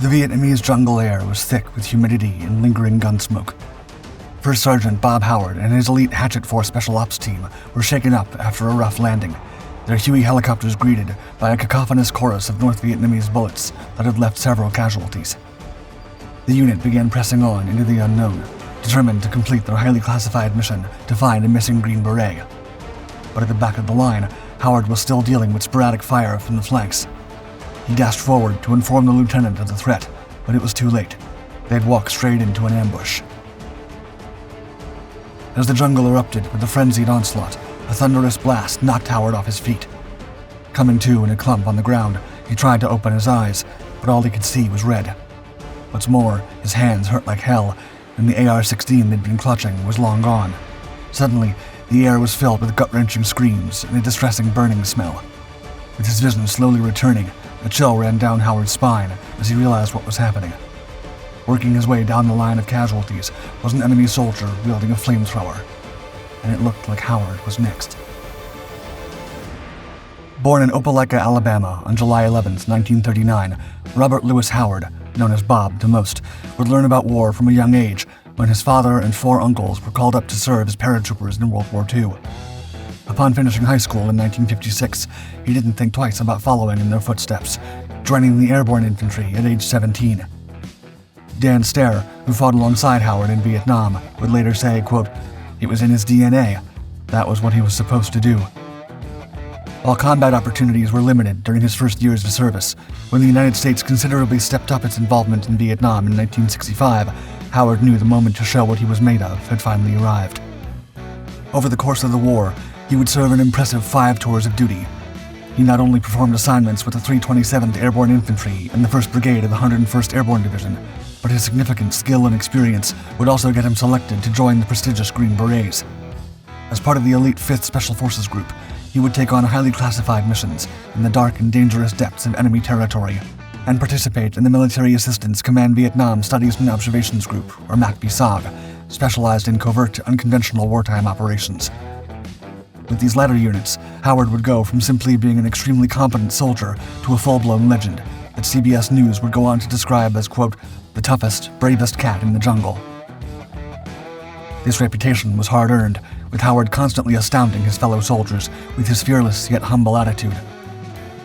The Vietnamese jungle air was thick with humidity and lingering gunsmoke. First Sergeant Bob Howard and his elite Hatchet Force Special Ops team were shaken up after a rough landing, their Huey helicopters greeted by a cacophonous chorus of North Vietnamese bullets that had left several casualties. The unit began pressing on into the unknown, determined to complete their highly classified mission to find a missing Green Beret. But at the back of the line, Howard was still dealing with sporadic fire from the flanks. He dashed forward to inform the lieutenant of the threat, but it was too late. They had walked straight into an ambush. As the jungle erupted with a frenzied onslaught, a thunderous blast knocked Howard off his feet. Coming to in a clump on the ground, he tried to open his eyes, but all he could see was red. What's more, his hands hurt like hell, and the AR-16 they'd been clutching was long gone. Suddenly, the air was filled with gut-wrenching screams and a distressing burning smell. With his vision slowly returning, a chill ran down Howard's spine as he realized what was happening. Working his way down the line of casualties was an enemy soldier wielding a flamethrower, and it looked like Howard was next. Born in Opelika, Alabama on July 11, 1939, Robert Lewis Howard, known as Bob to most, would learn about war from a young age when his father and 4 uncles were called up to serve as paratroopers in World War II. Upon finishing high school in 1956, he didn't think twice about following in their footsteps, joining the airborne infantry at age 17. Dan Stair, who fought alongside Howard in Vietnam, would later say, quote, "It was in his DNA. That was what he was supposed to do." While combat opportunities were limited during his first years of service, when the United States considerably stepped up its involvement in Vietnam in 1965, Howard knew the moment to show what he was made of had finally arrived. Over the course of the war, he would serve an impressive 5 tours of duty. He not only performed assignments with the 327th Airborne Infantry and the 1st Brigade of the 101st Airborne Division, but his significant skill and experience would also get him selected to join the prestigious Green Berets. As part of the elite 5th Special Forces Group, he would take on highly classified missions in the dark and dangerous depths of enemy territory, and participate in the Military Assistance Command Vietnam Studies and Observations Group, or MACV-SOG, specialized in covert, unconventional wartime operations. With these latter units, Howard would go from simply being an extremely competent soldier to a full-blown legend that CBS News would go on to describe as, quote, "the toughest, bravest cat in the jungle." This reputation was hard-earned, with Howard constantly astounding his fellow soldiers with his fearless yet humble attitude.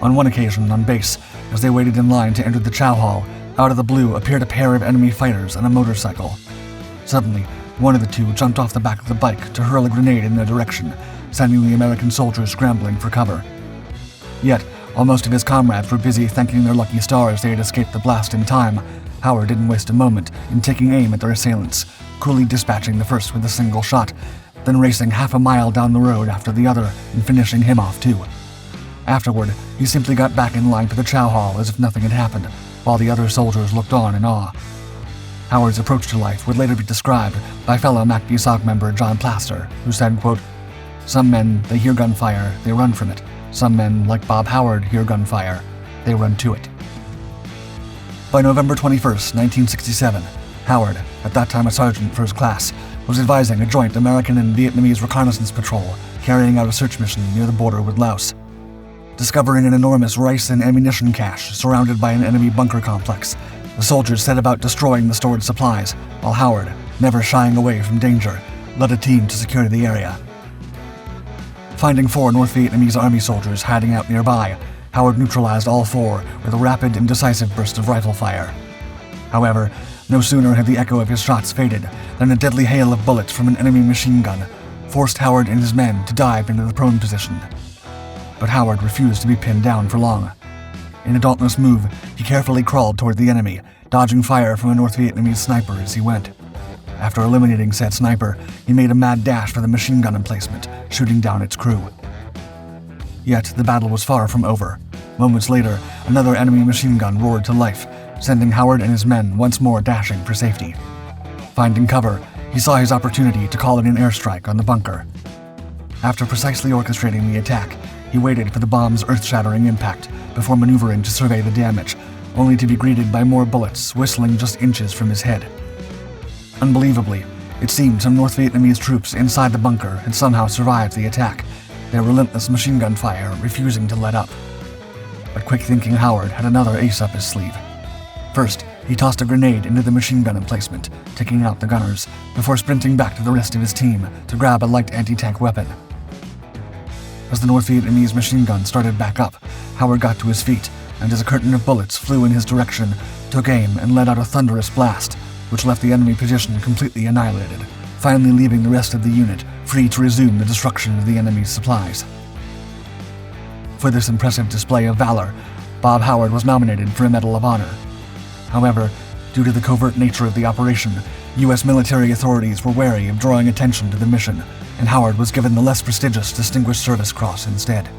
On one occasion, on base, as they waited in line to enter the chow hall, out of the blue appeared a pair of enemy fighters on a motorcycle. Suddenly, one of the two jumped off the back of the bike to hurl a grenade in their direction, sending the American soldiers scrambling for cover. Yet, while most of his comrades were busy thanking their lucky stars they had escaped the blast in time, Howard didn't waste a moment in taking aim at their assailants, coolly dispatching the first with a single shot, then racing half a mile down the road after the other and finishing him off too. Afterward, he simply got back in line for the chow hall as if nothing had happened, while the other soldiers looked on in awe. Howard's approach to life would later be described by fellow MACV-SOG member John Plaster, who said, quote, "Some men, they hear gunfire, they run from it. Some men, like Bob Howard, hear gunfire, they run to it." By November 21st, 1967, Howard, at that time a sergeant first class, was advising a joint American and Vietnamese reconnaissance patrol carrying out a search mission near the border with Laos. Discovering an enormous rice and ammunition cache surrounded by an enemy bunker complex, the soldiers set about destroying the stored supplies, while Howard, never shying away from danger, led a team to secure the area. Finding 4 North Vietnamese army soldiers hiding out nearby, Howard neutralized all 4 with a rapid and decisive burst of rifle fire. However, no sooner had the echo of his shots faded than a deadly hail of bullets from an enemy machine gun forced Howard and his men to dive into the prone position. But Howard refused to be pinned down for long. In a dauntless move, he carefully crawled toward the enemy, dodging fire from a North Vietnamese sniper as he went. After eliminating said sniper, he made a mad dash for the machine gun emplacement, shooting down its crew. Yet the battle was far from over. Moments later, another enemy machine gun roared to life, sending Howard and his men once more dashing for safety. Finding cover, he saw his opportunity to call in an airstrike on the bunker. After precisely orchestrating the attack, he waited for the bomb's earth-shattering impact before maneuvering to survey the damage, only to be greeted by more bullets whistling just inches from his head. Unbelievably, it seemed some North Vietnamese troops inside the bunker had somehow survived the attack, their relentless machine gun fire refusing to let up. But quick-thinking Howard had another ace up his sleeve. First, he tossed a grenade into the machine gun emplacement, taking out the gunners, before sprinting back to the rest of his team to grab a light anti-tank weapon. As the North Vietnamese machine gun started back up, Howard got to his feet, and as a curtain of bullets flew in his direction, took aim and let out a thunderous blast, which left the enemy position completely annihilated, finally leaving the rest of the unit free to resume the destruction of the enemy's supplies. For this impressive display of valor, Bob Howard was nominated for a Medal of Honor. However, due to the covert nature of the operation, U.S. military authorities were wary of drawing attention to the mission, and Howard was given the less prestigious Distinguished Service Cross instead.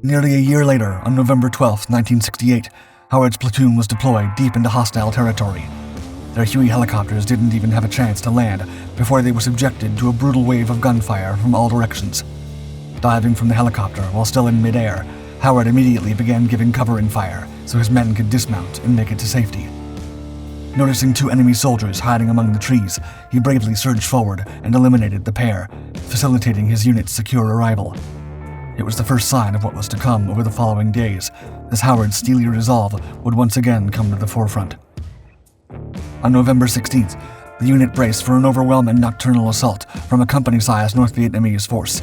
Nearly a year later, on November 12, 1968, Howard's platoon was deployed deep into hostile territory. Their Huey helicopters didn't even have a chance to land before they were subjected to a brutal wave of gunfire from all directions. Diving from the helicopter while still in midair, Howard immediately began giving covering fire so his men could dismount and make it to safety. Noticing 2 enemy soldiers hiding among the trees, he bravely surged forward and eliminated the pair, facilitating his unit's secure arrival. It was the first sign of what was to come over the following days, as Howard's steely resolve would once again come to the forefront. On November 16th, the unit braced for an overwhelming nocturnal assault from a company-sized North Vietnamese force.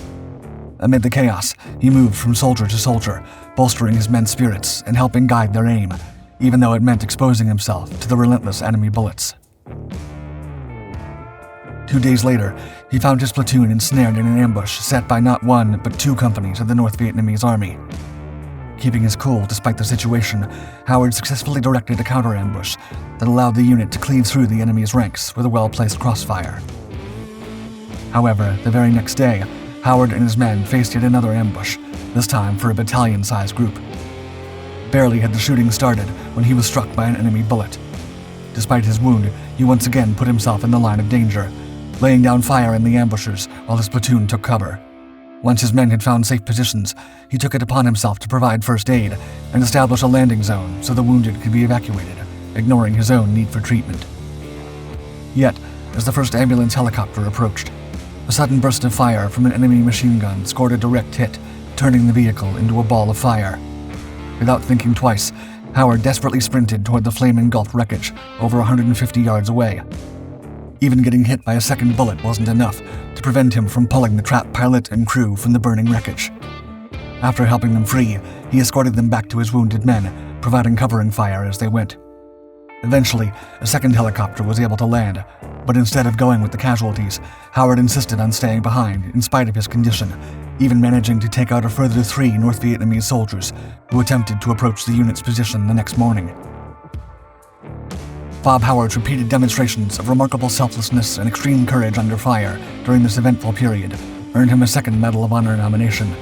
Amid the chaos, he moved from soldier to soldier, bolstering his men's spirits and helping guide their aim, even though it meant exposing himself to the relentless enemy bullets. 2 days later, he found his platoon ensnared in an ambush set by not 1 but 2 companies of the North Vietnamese army. Keeping his cool despite the situation, Howard successfully directed a counter-ambush that allowed the unit to cleave through the enemy's ranks with a well-placed crossfire. However, the very next day, Howard and his men faced yet another ambush, this time for a battalion-sized group. Barely had the shooting started when he was struck by an enemy bullet. Despite his wound, he once again put himself in the line of danger, laying down fire in the ambushers while his platoon took cover. Once his men had found safe positions, he took it upon himself to provide first aid and establish a landing zone so the wounded could be evacuated, ignoring his own need for treatment. Yet, as the first ambulance helicopter approached, a sudden burst of fire from an enemy machine gun scored a direct hit, turning the vehicle into a ball of fire. Without thinking twice, Howard desperately sprinted toward the flame-engulfed wreckage over 150 yards away. Even getting hit by a second bullet wasn't enough to prevent him from pulling the trapped pilot and crew from the burning wreckage. After helping them free, he escorted them back to his wounded men, providing covering fire as they went. Eventually, a second helicopter was able to land, but instead of going with the casualties, Howard insisted on staying behind in spite of his condition, even managing to take out a further 3 North Vietnamese soldiers who attempted to approach the unit's position the next morning. Bob Howard's repeated demonstrations of remarkable selflessness and extreme courage under fire during this eventful period earned him a second Medal of Honor nomination,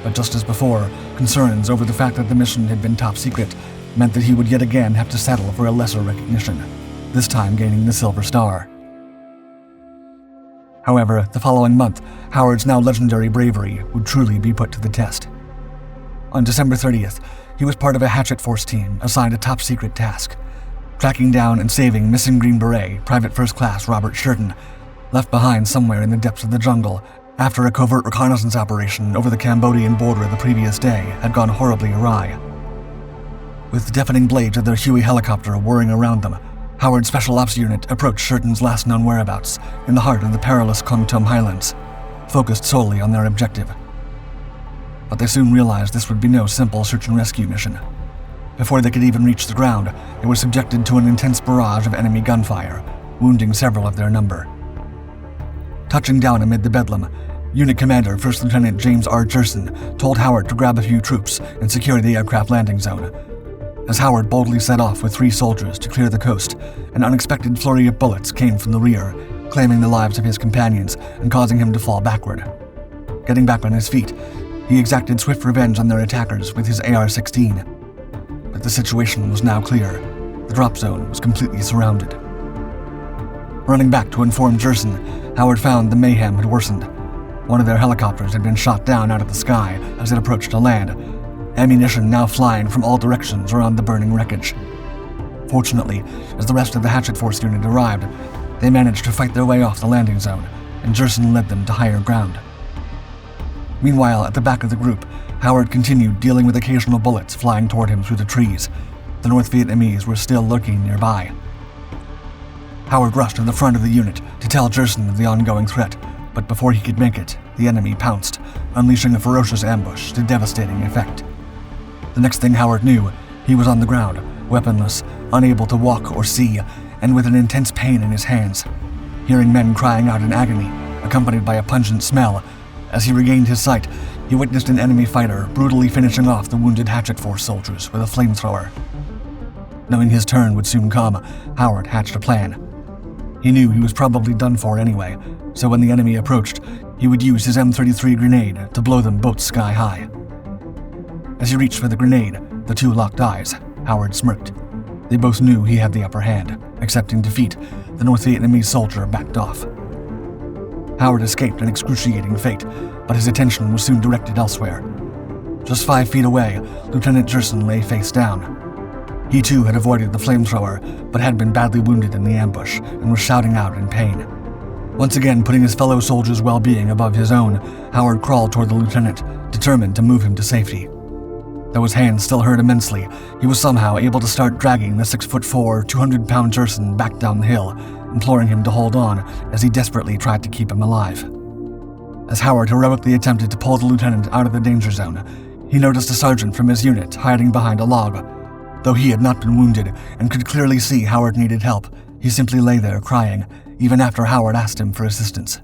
but just as before, concerns over the fact that the mission had been top secret meant that he would yet again have to settle for a lesser recognition, this time gaining the Silver Star. However, the following month, Howard's now legendary bravery would truly be put to the test. On December 30th, he was part of a Hatchet Force team assigned a top-secret task, tracking down and saving missing Green Beret, Private First Class Robert Shurton, left behind somewhere in the depths of the jungle after a covert reconnaissance operation over the Cambodian border the previous day had gone horribly awry. With the deafening blades of their Huey helicopter whirring around them, Howard's Special Ops unit approached Shurton's last known whereabouts in the heart of the perilous Con Tum Highlands, focused solely on their objective. But they soon realized this would be no simple search and rescue mission. Before they could even reach the ground, they were subjected to an intense barrage of enemy gunfire, wounding several of their number. Touching down amid the bedlam, Unit Commander First Lieutenant James R. Jerson told Howard to grab a few troops and secure the aircraft landing zone. As Howard boldly set off with 3 soldiers to clear the coast, an unexpected flurry of bullets came from the rear, claiming the lives of his companions and causing him to fall backward. Getting back on his feet, he exacted swift revenge on their attackers with his AR-16. But the situation was now clear. The drop zone was completely surrounded. Running back to inform Jerson, Howard found the mayhem had worsened. One of their helicopters had been shot down out of the sky as it approached to land, ammunition now flying from all directions around the burning wreckage. Fortunately, as the rest of the Hatchet Force unit arrived, they managed to fight their way off the landing zone, and Jerson led them to higher ground. Meanwhile, at the back of the group, Howard continued dealing with occasional bullets flying toward him through the trees. The North Vietnamese were still lurking nearby. Howard rushed to the front of the unit to tell Jerson of the ongoing threat, but before he could make it, the enemy pounced, unleashing a ferocious ambush to devastating effect. The next thing Howard knew, he was on the ground, weaponless, unable to walk or see, and with an intense pain in his hands. Hearing men crying out in agony, accompanied by a pungent smell, as he regained his sight, he witnessed an enemy fighter brutally finishing off the wounded Hatchet Force soldiers with a flamethrower. Knowing his turn would soon come, Howard hatched a plan. He knew he was probably done for anyway, so when the enemy approached, he would use his M33 grenade to blow them both sky high. As he reached for the grenade, the two locked eyes. Howard smirked. They both knew he had the upper hand. Accepting defeat, the North Vietnamese soldier backed off. Howard escaped an excruciating fate, but his attention was soon directed elsewhere. Just 5 feet away, Lieutenant Jerson lay face down. He too had avoided the flamethrower, but had been badly wounded in the ambush and was shouting out in pain. Once again putting his fellow soldiers' well-being above his own, Howard crawled toward the lieutenant, determined to move him to safety. Though his hands still hurt immensely, he was somehow able to start dragging the 6'4", 200-pound Jerson back down the hill, imploring him to hold on as he desperately tried to keep him alive. As Howard heroically attempted to pull the lieutenant out of the danger zone, he noticed a sergeant from his unit hiding behind a log. Though he had not been wounded and could clearly see Howard needed help, he simply lay there crying, even after Howard asked him for assistance.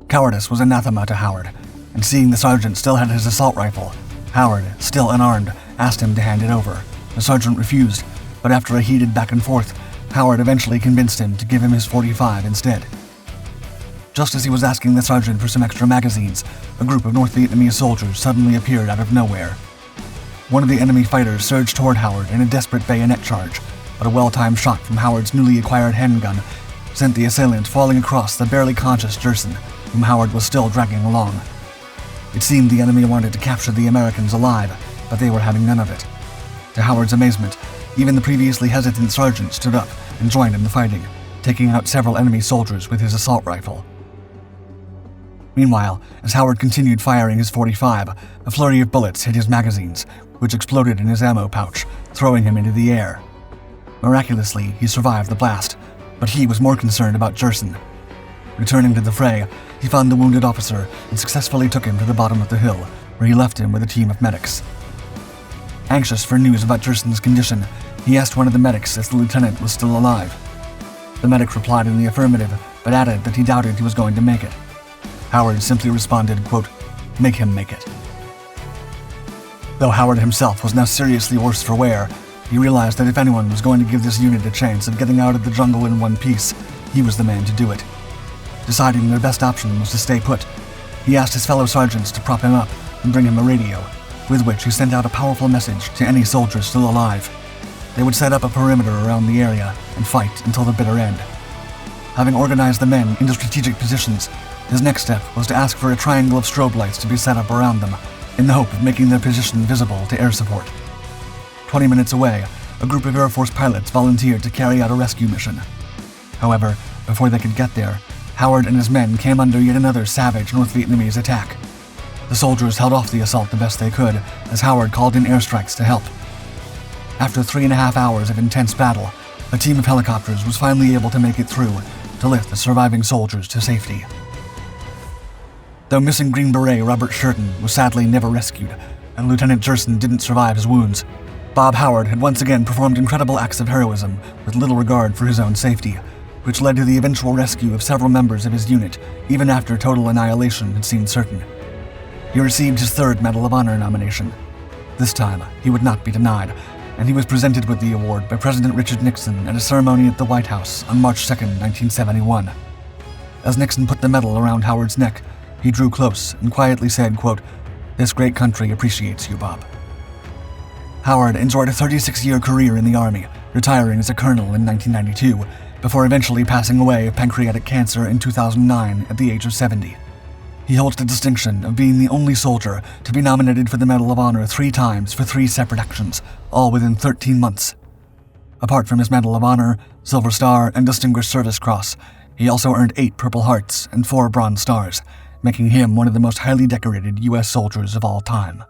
Cowardice was anathema to Howard, and seeing the sergeant still had his assault rifle, Howard, still unarmed, asked him to hand it over. The sergeant refused, but after a heated back and forth, Howard eventually convinced him to give him his .45 instead. Just as he was asking the sergeant for some extra magazines, a group of North Vietnamese soldiers suddenly appeared out of nowhere. One of the enemy fighters surged toward Howard in a desperate bayonet charge, but a well-timed shot from Howard's newly acquired handgun sent the assailant falling across the barely conscious Jerson, whom Howard was still dragging along. It seemed the enemy wanted to capture the Americans alive, but they were having none of it. To Howard's amazement, even the previously hesitant sergeant stood up and joined in the fighting, taking out several enemy soldiers with his assault rifle. Meanwhile, as Howard continued firing his .45, a flurry of bullets hit his magazines, which exploded in his ammo pouch, throwing him into the air. Miraculously, he survived the blast, but he was more concerned about Jerson. Returning to the fray, he found the wounded officer and successfully took him to the bottom of the hill, where he left him with a team of medics. Anxious for news about Jerson's condition, he asked one of the medics if the lieutenant was still alive. The medic replied in the affirmative, but added that he doubted he was going to make it. Howard simply responded, quote, "Make him make it." Though Howard himself was now seriously worse for wear, he realized that if anyone was going to give this unit a chance of getting out of the jungle in one piece, he was the man to do it. Deciding their best option was to stay put, he asked his fellow sergeants to prop him up and bring him a radio, with which he sent out a powerful message to any soldiers still alive. They would set up a perimeter around the area and fight until the bitter end. Having organized the men into strategic positions, his next step was to ask for a triangle of strobe lights to be set up around them, in the hope of making their position visible to air support. 20 minutes away, a group of Air Force pilots volunteered to carry out a rescue mission. However, before they could get there, Howard and his men came under yet another savage North Vietnamese attack. The soldiers held off the assault the best they could, as Howard called in airstrikes to help. After 3.5 hours of intense battle, a team of helicopters was finally able to make it through to lift the surviving soldiers to safety. Though missing Green Beret Robert Shurton was sadly never rescued, and Lieutenant Jerson didn't survive his wounds, Bob Howard had once again performed incredible acts of heroism with little regard for his own safety, which led to the eventual rescue of several members of his unit, even after total annihilation had seemed certain. He received his 3rd Medal of Honor nomination. This time, he would not be denied, and he was presented with the award by President Richard Nixon at a ceremony at the White House on March 2, 1971. As Nixon put the medal around Howard's neck, he drew close and quietly said, quote, "This great country appreciates you, Bob." Howard enjoyed a 36-year career in the Army, retiring as a colonel in 1992, before eventually passing away of pancreatic cancer in 2009 at the age of 70. He holds the distinction of being the only soldier to be nominated for the Medal of Honor 3 times for 3 separate actions, all within 13 months. Apart from his Medal of Honor, Silver Star, and Distinguished Service Cross, he also earned 8 Purple Hearts and 4 Bronze Stars, making him one of the most highly decorated U.S. soldiers of all time.